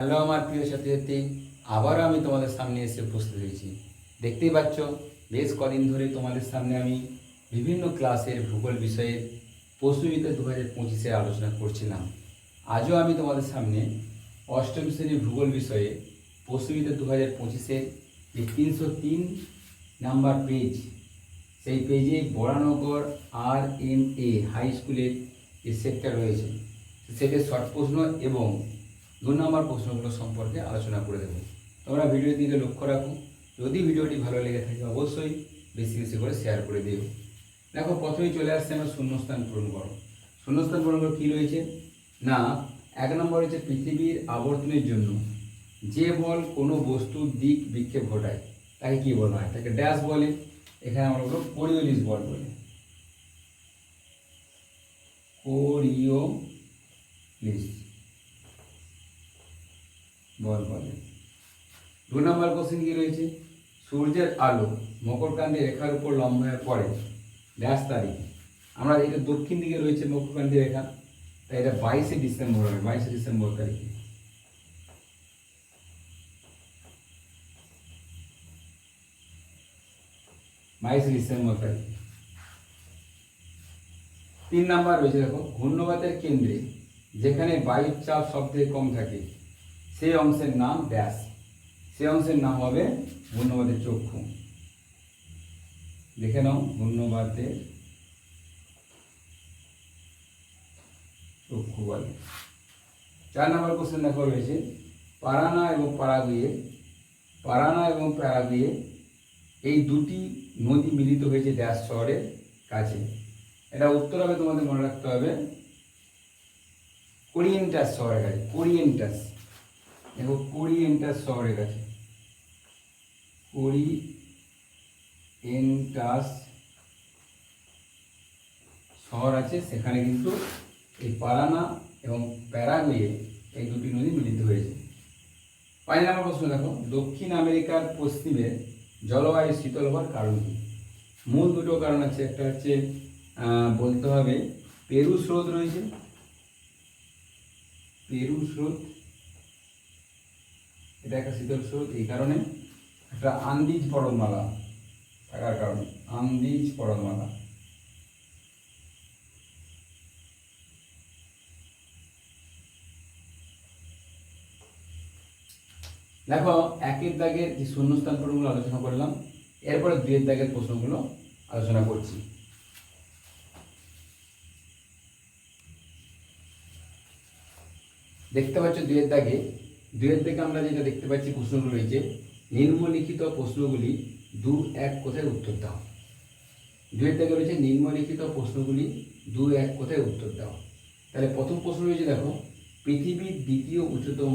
Hello আমার প্রিয় ছাত্রছাত্রী, আবারও আমি তোমাদের সামনে এসে উপস্থিত হয়েছি। দেখতেই পাচ্ছ, বেশ কদিন ধরে তোমাদের সামনে আমি বিভিন্ন ক্লাসের ভূগোল বিষয়ে প্রশ্নবিদ্যা 2025-এর আলোচনা করছিলাম। আজও আমি তোমাদের সামনে অষ্টম শ্রেণীর ভূগোল বিষয়ে প্রশ্নবিদ্যা 2025-এর যে 303 নাম্বার পেজ, সেই পেজে বরানগর RMA হাই স্কুলের যে সেটটা রয়েছে, সেটের শর্ট প্রশ্ন এবং 2 নম্বর প্রশ্নগুলো সম্পর্কে আলোচনা করে দেবো। তোমরা ভিডিওর দিকে লক্ষ্য রাখো। যদি ভিডিওটি ভালো লেগে থাকে অবশ্যই বেশি বেশি করে শেয়ার করে দিও। দেখো, প্রথমেই চলে আসছে আমার শূন্যস্থান পূরণ করো। শূন্যস্থান পূরণ করো কী রয়েছে না, 1 নম্বর হচ্ছে পৃথিবীর আবর্তনের জন্য যে বল কোনো বস্তুর দিক বিক্ষেপ ঘটায় তাকে কী বলা হয়? তাকে ড্যাশ বলে। এখানে আমরা বলবো কোরিওলিস বল বলে, কোরিওলিস বল বলে। 2 নম্বর কোশ্চেন কি রয়েছে, সূর্যের আলো মকরকান্তি রেখার উপর লম্ব হয়ে পড়ে ড্যাশ তারিখে। আমরা এটা দক্ষিণ দিকে রয়েছে মকরকান্তি রেখা, তাই এটা 22শে ডিসেম্বর হবে, 22শে ডিসেম্বর তারিখে। বাইশে ডিসেম্বর তারিখে। 3 নাম্বার রয়েছে, দেখো, ঘূর্ণবাতের কেন্দ্রে যেখানে বায়ুর চাপ সবথেকে কম থাকে সেই অংশের নাম ড্যাশ। সেই অংশের নাম হবে ঘূর্ণবাতের চক্ষু। দেখে নাও, ঘূর্ণবাতের চক্ষু বলে। 4 নম্বর কোশ্চেন দেখো রয়েছে, পারানা এবং প্যারাগুয়ে এই দুটি নদী মিলিত হয়েছে ড্যাশ শহরের কাছে। এটা উত্তর হবে, তোমাদের মনে রাখতে হবে, কোরিয়েন্টাস শহরের কাছে। কোরিয়েন্টাস, দেখো, কোরিয়েন্টাস শহরের কাছে। কোরিয়েন্টাস শহর আছে, সেখানে কিন্তু এই পারানা এবং প্যারাগুয়ে এই দুটি নদী মিলিত হয়েছে। 5 নম্বর প্রশ্ন দেখো, দক্ষিণ আমেরিকার পশ্চিমে জলবায়ু শীতল হওয়ার কারণ কি? মূল দুটো কারণ আছে। একটা হচ্ছে বলতে হবে পেরু স্রোত রয়েছে, পেরু স্রোত, এটা একটা শীতল স্রোত, এই কারণে। একটা আন্দিজ পর্বতমালা থাকার কারণে, আন্দিজ পর্বতমালা। দেখো, 1-এর দাগের যে শূন্যস্থান পূরণগুলো আলোচনা করলাম, এরপরে 2-এর দাগের প্রশ্নগুলো আলোচনা করছি। দেখতে পাচ্ছ 2-এর দাগে আমরা যেটা দেখতে পাচ্ছি প্রশ্নগুলো রয়েছে, নিম্নলিখিত প্রশ্নগুলি 2-1 কোথায় উত্তর দাও। 2-এর দাগে রয়েছে নিম্নলিখিত প্রশ্নগুলি 2-1 কোথায় উত্তর দাও। তাহলে প্রথম প্রশ্ন রয়েছে, দেখো, পৃথিবীর দ্বিতীয় উচ্চতম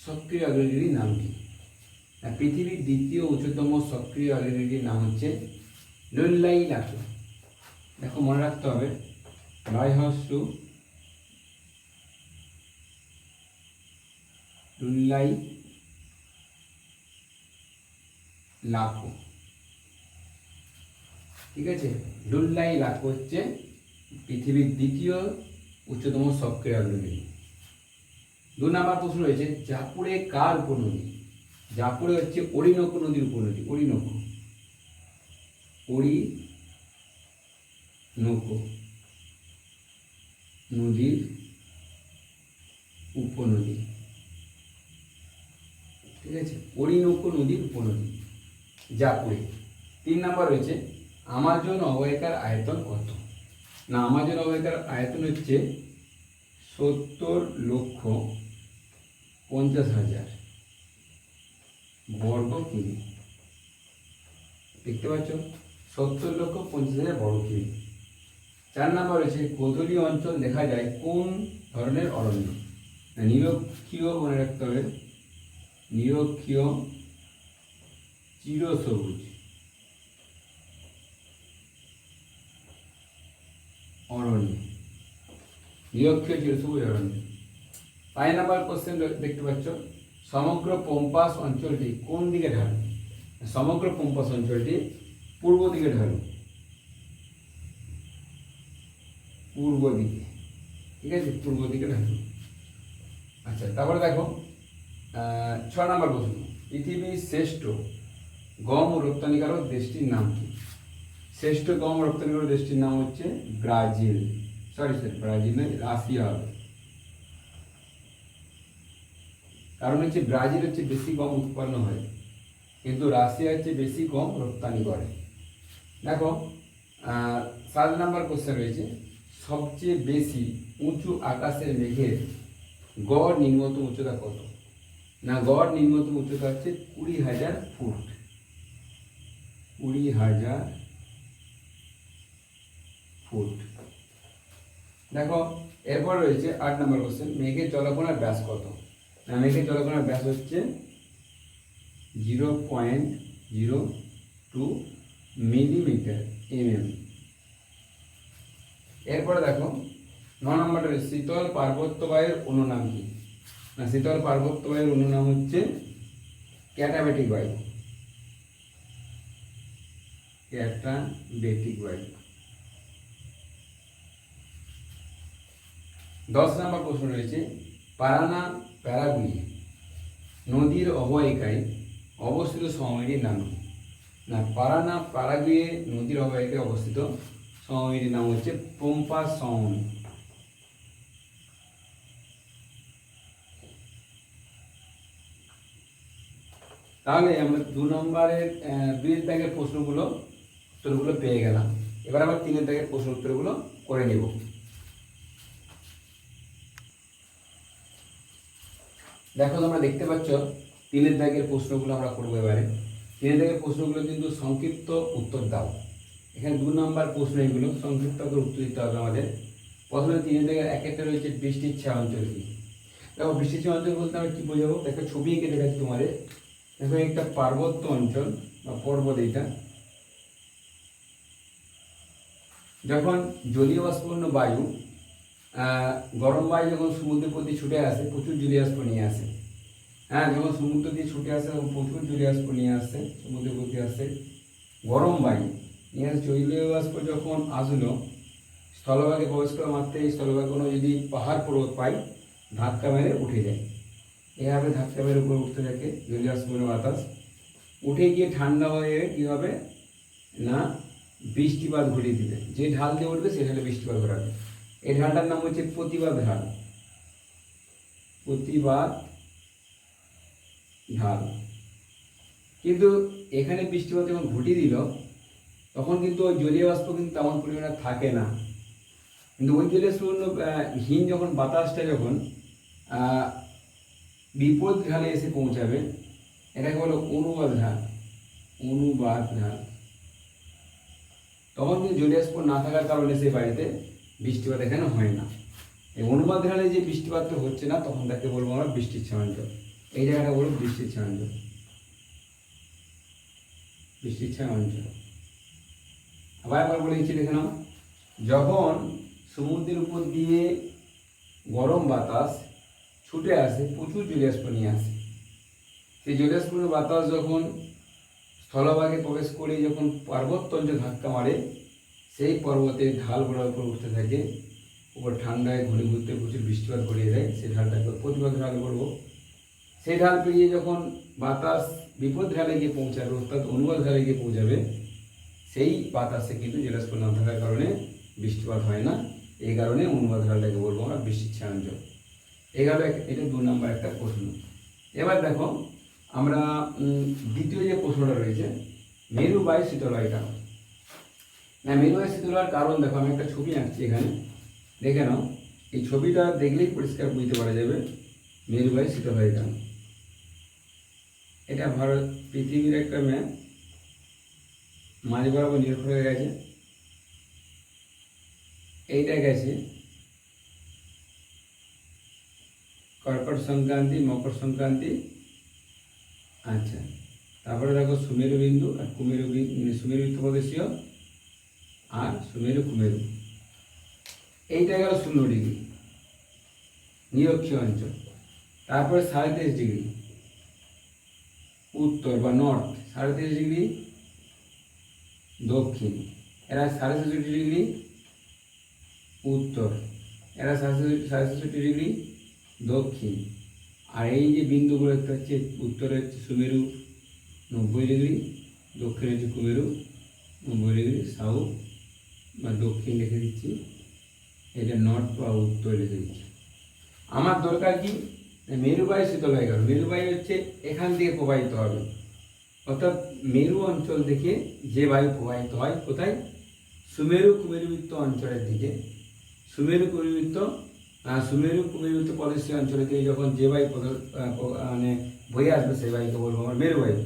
সক্রিয় আগ্নেয়গিরির নাম কি? পৃথিবীর দ্বিতীয় উচ্চতম সক্রিয় আগ্নেয়গিরির নাম হচ্ছে লুল্লাই লাকু। দেখো, মনে রাখতে হবে, লুল্লাই লাকু। ঠিক আছে, লুল্লাই লাকু হচ্ছে পৃথিবীর দ্বিতীয় উচ্চতম সক্রিয় আগ্নেয়গিরি। 2 নম্বর প্রশ্ন রয়েছে, জাপুরে কার উপনদী? জাপুরে হচ্ছে অরিনোকো নদীর উপনদী। অরিনোকো নদীর উপনদী। ঠিক আছে, অরিনোকো নদীর উপনদী জাপুরে। 3 নম্বর রয়েছে, আমাজন অববাহিকার আয়তন কত? না, আমাজন অববাহিকার আয়তন হচ্ছে 70,50,000 বর্গ কিমি। দেখতে পাচ্ছ, 70,50,000 বর্গ কিমি। 4 নম্বর রয়েছে, গোধূলি অঞ্চল দেখা যায় কোন ধরনের অরণ্য? নিরক্ষীয়, মনে রাখতে হবে, নিরক্ষীয় চিরসবুজ অরণ্য, নিরক্ষীয় চিরসবুজ অরণ্য। 5 নম্বর কোশ্চেন দেখতে পাচ্ছ, সমগ্র পম্পাস অঞ্চলটি কোন দিকে ঢালু? সমগ্র পম্পাস অঞ্চলটি পূর্ব দিকে ঢালু, পূর্ব দিকে। ঠিক আছে, পূর্ব দিকে ঢালু। আচ্ছা, তারপরে দেখো, 6 নম্বর প্রশ্ন, পৃথিবীর শ্রেষ্ঠ গম রপ্তানিকারক দেশটির নাম কি? শ্রেষ্ঠ গম রপ্তানিকারক দেশটির নাম হচ্ছে ব্রাজিল। ব্রাজিল নয়, রাশিয়া হবে। কারণ হচ্ছে ব্রাজিল হচ্ছে বেশি গম উৎপন্ন হয়, কিন্তু রাশিয়া হচ্ছে বেশি গম রপ্তানি করে। দেখো 7 নম্বর কোশ্চেন রয়েছে, সবচেয়ে বেশি উঁচু আকাশের মেঘের গড় নিম্নতম উচ্চতা কত? না, গড় নিম্নতম উচ্চতা হচ্ছে 20,000 ফুট। 20,000 ফুট। দেখো এরপর রয়েছে 8 নম্বর কোশ্চেন, মেঘের জলকণার ব্যাস কত? না, মেঘের জলকণার ব্যাস হচ্ছে 0.02 মিলিমিটার mm। এরপরে দেখো 9 নম্বরটা, শীতল পার্বত্য বায়ুর অনুনাম কি? না, শীতল পার্বত্য বায়ুর অনুনাম হচ্ছে ক্যাটাবেটিক বায়ু। ক্যাটাবেটিক বায়ু। 10 নম্বর প্রশ্ন রয়েছে, পারানা প্যারাগুয়ে নদীর অববাহিকায় অবস্থিত সমভূমিটির নাম কি? না, পারানা প্যারাগুয়ে নদীর অববাহিকায় অবস্থিত সমভূমিটির নাম হচ্ছে পম্পাস সমভূমি। তাহলে আমরা 2 নম্বরের 2 দাগের প্রশ্নগুলো উত্তরগুলো পেয়ে গেলাম। এবার আমরা 3 দাগের প্রশ্ন উত্তরগুলো করে নেব। দেখো তোমরা দেখতে পাচ্ছ 3 দাগের প্রশ্নগুলো আমরা করবো এবারে। 3 দাগের প্রশ্নগুলো কিন্তু সংক্ষিপ্ত উত্তর দাও। এখানে 2 নম্বর প্রশ্ন, এগুলো সংক্ষিপ্ত করে উত্তর দিতে হবে আমাদের। প্রথমে 3 দাগের 1 রয়েছে বৃষ্টির ছায়া অঞ্চল কি? দেখো বৃষ্টির ছায়া অঞ্চল বলতে আমরা কি বোঝাবো, দেখো ছবি এঁকে দেখাচ্ছি তোমাদের। দেখো একটা পার্বত্য অঞ্চল বা পর্বত, এইটা যখন জলীয় বাষ্পপূর্ণ বায়ু, গরম বায়ু যখন সমুদ্রের প্রতি ছুটে আসে, প্রচুর জলীয় বাষ্প নিয়ে আসে। যখন সমুদ্র দিয়ে ছুটে আসে তখন প্রচুর জলীয় বাষ্প নিয়ে আসছে, সমুদ্রের প্রতি আসছে গরম বায়ু নিয়ে আসে। জলীয় বাষ্প যখন আসলো স্থলভাগে প্রবেশ করা মাত্র, এই স্থলভাগ কোনো যদি পাহাড় পর্বত পাই, ধাক্কা মেরে উঠে যায়। এভাবে ধাক্কা মেরে উপরে উঠতে থাকে জলীয় বাষ্পপূর্ণ বাতাস, উঠে গিয়ে ঠান্ডা হয়ে কী হবে না, বৃষ্টিপাত ঘটিয়ে দিবে। যে ঢাল দিয়ে উঠবে সে ঢালে বৃষ্টিপাত ঘটাবে। এই ঢালটার নাম হচ্ছে প্রতিবাদ ঢাল। প্রতিবাদ ঢাল। কিন্তু এখানে বৃষ্টিপাত যখন ঘটিয়ে দিল তখন কিন্তু ওই জলীয় বাষ্প কিন্তু তেমন পরিমাণে থাকে না, কিন্তু ওই জলীয় বাষ্পপূর্ণ হীন যখন বাতাসটা যখন বিপদ ঢালে এসে পৌঁছাবে, এটাকে বলো অনুবাদ ঢাল। অনুবাদ ঢাল। তখন কিন্তু জলীয় বাষ্প না থাকার কারণে সেই বাড়িতে বৃষ্টিপাত এখানে হয় না। এই অনুবাদ ঢালে যে বৃষ্টিপাতটা হচ্ছে না, তখন তাকে বলবো আমরা বৃষ্টির ছায়া অঞ্চল। এই জায়গাটা বলবো বৃষ্টির ছায়া অঞ্চল। বৃষ্টির ছায়া অঞ্চল। আবার একবার বলে দিচ্ছি, দেখে নাও। যখন সমুদ্রের উপর দিয়ে গরম বাতাস ছুটে আসে, প্রচুর জলীয় বাষ্প নিয়ে আসে, সেই জলীয় বাষ্পপূর্ণ বাতাস যখন স্থলভাগে প্রবেশ করে যখন পার্বত্য অঞ্চলে ধাক্কা মারে, সেই পর্বতের ঢাল বরাবর উঠতে থাকে, উপর ঠান্ডায় ঘনীভূত প্রচুর বৃষ্টিপাত ঘটিয়ে দেয়। সেই ঢালটাকে প্রতিবাদ ঢাল বলবো। সেই ঢাল পেরিয়ে যখন বাতাস বিপদ ঢালে গিয়ে পৌঁছাবে, অর্থাৎ অনুবাদ ঢালে গিয়ে পৌঁছাবে, সেই বাতাসে কিন্তু জলীয় বাষ্প না থাকার কারণে বৃষ্টিপাত হয় না। এই কারণে অনুবাদ ঢালটাকে বলবো আমরা বৃষ্টির ছায়া অঞ্চল। এইভাবে এটা 2 নম্বর একটা প্রশ্ন। এবার দেখো আমরা দ্বিতীয় যে প্রশ্নটা রয়েছে, মেরু বায়ু শীতল হয় কেন? না, মেরু বায়ু শীতল হওয়ার কারণ দেখো, আমি একটা ছবি আঁকছি এখানে, দেখে নাও। এই ছবিটা দেখলেই পরিষ্কার বুঝতে পারা যাবে মেরু বায়ু শীতল হয় কেন। এটা ভারত পৃথিবীর একটা ম্যাপ, মাঝ বরাবর নিরক্ষর হয়ে গেছে। এইটা গেছে কর্কট সংক্রান্তি, মকর সংক্রান্তি। আচ্ছা, তারপরে দেখো সুমেরু বিন্দু আর কুমেরু বিন্দু, সুমেরু প্রদেশীয় আর সুমেরু কুমেরু। এইটা গেল 0 ডিগ্রি নিরক্ষীয় অঞ্চল। তারপরে 23.5 ডিগ্রি উত্তর বা নর্থ, 23.5 ডিগ্রি দক্ষিণ, এরা 66 ডিগ্রি উত্তর, এরা 66 ডিগ্রি দক্ষিণ। আর এই যে বিন্দুগুলো একটা হচ্ছে উত্তরে হচ্ছে সুমেরু 90°, দক্ষিণে হচ্ছে কুমেরু 90°, সাউথ বা দক্ষিণ লিখে দিচ্ছি, এটা নর্থ বা উত্তর লিখে দিচ্ছি। আমার দরকার কি, মেরুবায়ু শীতলবায়ু কারণ মেরুবায়ু হচ্ছে এখান থেকে প্রবাহিত হবে, অর্থাৎ মেরু অঞ্চল থেকে যে বায়ু প্রবাহিত হয় কোথায়, সুমেরু কুমেরুবৃত্ত অঞ্চলের দিকে। সুমেরু কুমেরুবৃত্ত প্রদেশীয় অঞ্চলের থেকে যখন যে বায়ু মানে বয়ে আসবে সেই বায়ুকে বলবো আমরা মেরুবায়ু।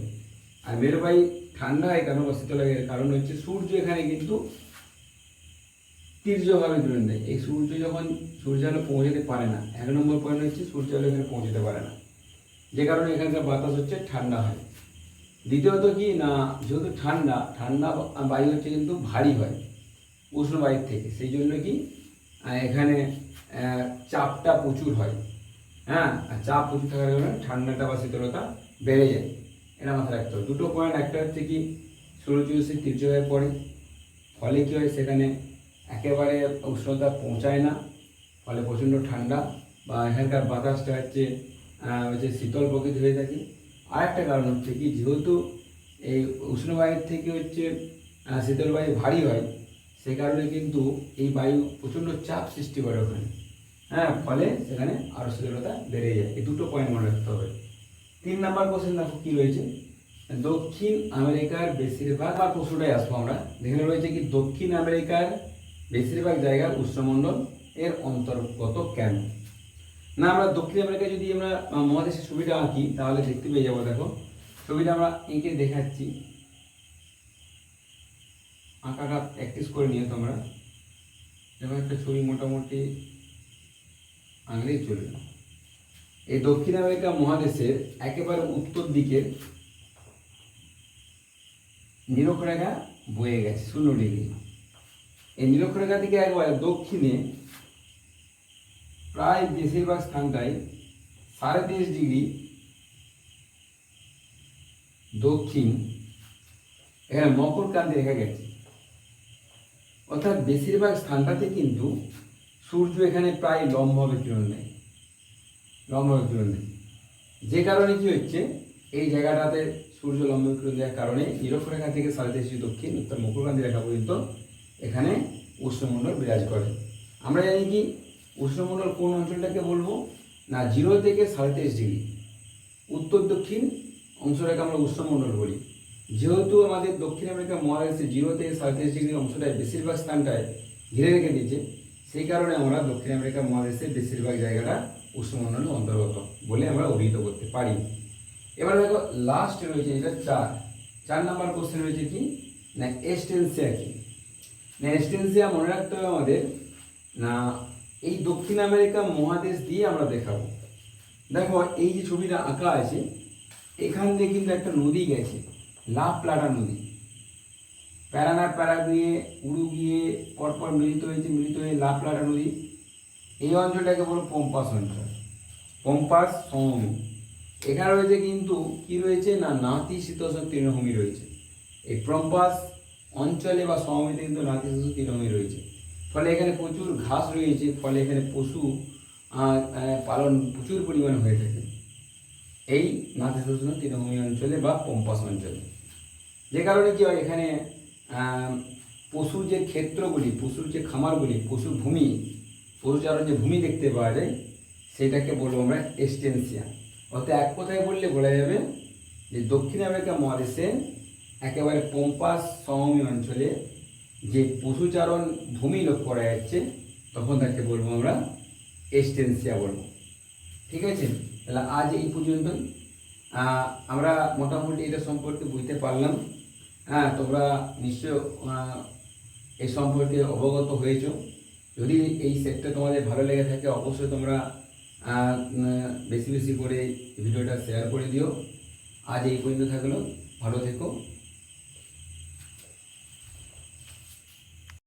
আর মেরুবায়ু ঠান্ডা হয় কারণ বা শীতল হয় কারণ হচ্ছে সূর্য এখানে কিন্তু তীর্যভাবে কিরণ দেয়। এই সূর্য যখন সূর্যালো পৌঁছাতে পারে না, 1 নম্বর পয়েন্ট হচ্ছে সূর্যালো এখানে পৌঁছাতে পারে না, যে কারণে এখানকার বাতাস হচ্ছে ঠান্ডা হয়। দ্বিতীয়ত কি না, যেহেতু ঠান্ডা বায়ু হচ্ছে কিন্তু ভারী হয় উষ্ণ বায়ুর থেকে, সেই জন্য কি এখানে চাপটা প্রচুর হয়। হ্যাঁ, আর চাপ প্রচুর থাকার কারণে ঠান্ডাটা বা শীতলতা বেড়ে যায়, এটা মাথায় রাখতে হবে। দুটো পয়েন্ট, একটা হচ্ছে কি সূর্য সে তীর্য হয়ে পড়ে, ফলে কী হয় সেখানে একেবারে উষ্ণতা পৌঁছায় না, ফলে প্রচণ্ড ঠান্ডা বা এখানকার বাতাসটা হচ্ছে শীতল প্রকৃতি হয়ে থাকে। আর একটা কারণ হচ্ছে কি, যেহেতু এই উষ্ণ বায়ুর থেকে হচ্ছে শীতল বায়ু ভারী হয়, সে কারণে কিন্তু এই বায়ু প্রচণ্ড চাপ সৃষ্টি করে ওখানে। হ্যাঁ, ফলে সেখানে আরও শীতলতা বেড়ে যায়। এই দুটো পয়েন্ট মনে রাখতে হবে। 3 নম্বর কোশ্চেন দেখো কী রয়েছে, দক্ষিণ আমেরিকার বেশিরভাগ বা প্রশ্নটাই আসবো আমরা, যেখানে রয়েছে কি দক্ষিণ আমেরিকার বেশিরভাগ জায়গা উষ্ণমণ্ডল এর অন্তর্গত কেন। না, আমরা দক্ষিণ আমেরিকায় যদি আমরা মহাদেশের ছবিটা আঁকি তাহলে দেখতে পেয়ে যাবো। দেখো ছবিটা আমরা এঁকে দেখাচ্ছি, আঁকাটা প্র্যাকটিস করে নিও তোমরা। যেমন একটা ছবি মোটামুটি আঁকলেই চলবে। এই দক্ষিণ আমেরিকা মহাদেশের একেবারে উত্তর দিকের নিরক্ষরেখা বয়ে গেছে 0°। এই নিরক্ষরেখা থেকে একবারে দক্ষিণে প্রায় বেশিরভাগ স্থানটাই 23.5° দক্ষিণ এখানে মকরক্রান্তি রেখা গেছে, অর্থাৎ বেশিরভাগ স্থানটাতে কিন্তু সূর্য এখানে প্রায় লম্বভাবে কিরণ দেয়, যে কারণে কি হচ্ছে এই জায়গাটাতে সূর্য লম্ব কিরণ দেওয়ার কারণে নিরক্ষরেখা থেকে 23.5° দক্ষিণ উত্তর মকরক্রান্তি রেখা পর্যন্ত এখানে উষ্ণমণ্ডল বিরাজ করে। আমরা জানি কি উষ্ণমণ্ডল কোন অঞ্চলটাকে বলবো না, 0 থেকে 23.5°, উত্তর দক্ষিণ অংশটাকে আমরা উষ্ণমণ্ডল বলি। যেহেতু আমাদের দক্ষিণ আমেরিকা মহাদেশে 0 থেকে 23.5° অংশটায় বেশিরভাগ স্থানটায় ঘিরে রেখে দিয়েছে, সেই কারণে আমরা দক্ষিণ আমেরিকা মহাদেশের বেশিরভাগ জায়গাটা উষ্ণমণ্ডলের অন্তর্গত বলে আমরা অভিহিত করতে পারি। এবার দেখো লাস্ট রয়েছে এটা 4 নম্বর কোশ্চেন রয়েছে কি না, এস্টেনসিয়া কি না। এস্টেনসিয়া মনে রাখতে হবে আমাদের না, এই দক্ষিণ আমেরিকা মহাদেশ দিয়ে আমরা দেখাবো। দেখো এই যে ছবিটা আঁকা আছে, এখান দিয়ে কিন্তু একটা নদী গেছে, লা প্লাটা নদী, প্যারাগুয়ে উরুগুয়ে পরপর মিলিত হয়ে লা প্লাটা নদী। এই অঞ্চলটাকে বলো পম্পাস অঞ্চল, পম্পাস সমভূমি। এখানে রয়েছে কিন্তু কি রয়েছে না, নাতিশীতোষ্ণ তৃণভূমি রয়েছে। এই পম্পাস অঞ্চলে বা সমভূমিতে কিন্তু নাতিশীতোষ্ণ তৃণভূমি রয়েছে, ফলে এখানে প্রচুর ঘাস রয়েছে, ফলে এখানে পশু পালন প্রচুর পরিমাণে হয়ে থাকে এই নাতিশীতোষ্ণ তৃণভূমি অঞ্চলে বা পম্পাস অঞ্চলে। যে কারণে কি হয়, এখানে পশুর যে ক্ষেত্রগুলি, পশুর যে খামারগুলি, পশুচারণ যে ভূমি দেখতে পাওয়া যায়, সেটাকে বলবো আমরা এস্টেনসিয়া। অর্থাৎ এক কথায় বললে বলা যাবে যে দক্ষিণ আমেরিকা মহাদেশে একেবারে পম্পাস সমভূমি অঞ্চলে যে পশুচারণ ভূমি লক্ষ্য করা যাচ্ছে, তখন তাকে বলবো আমরা এস্টেনসিয়া বলবো। ঠিক আছে, তাহলে আজ এই পর্যন্তই। আমরা মোটামুটি এটা সম্পর্কে বুঝতে পারলাম। হ্যাঁ, তোমরা নিশ্চয় এই সম্পর্কে অবগত হয়েছ। যদি এই সেটটা তোমাদের ভালো লেগে থাকে অবশ্যই তোমরা বেশি বেশি করে ভিডিওটা শেয়ার করে দিও। আজ এই পর্যন্ত থাকলো, ভালো থেকো।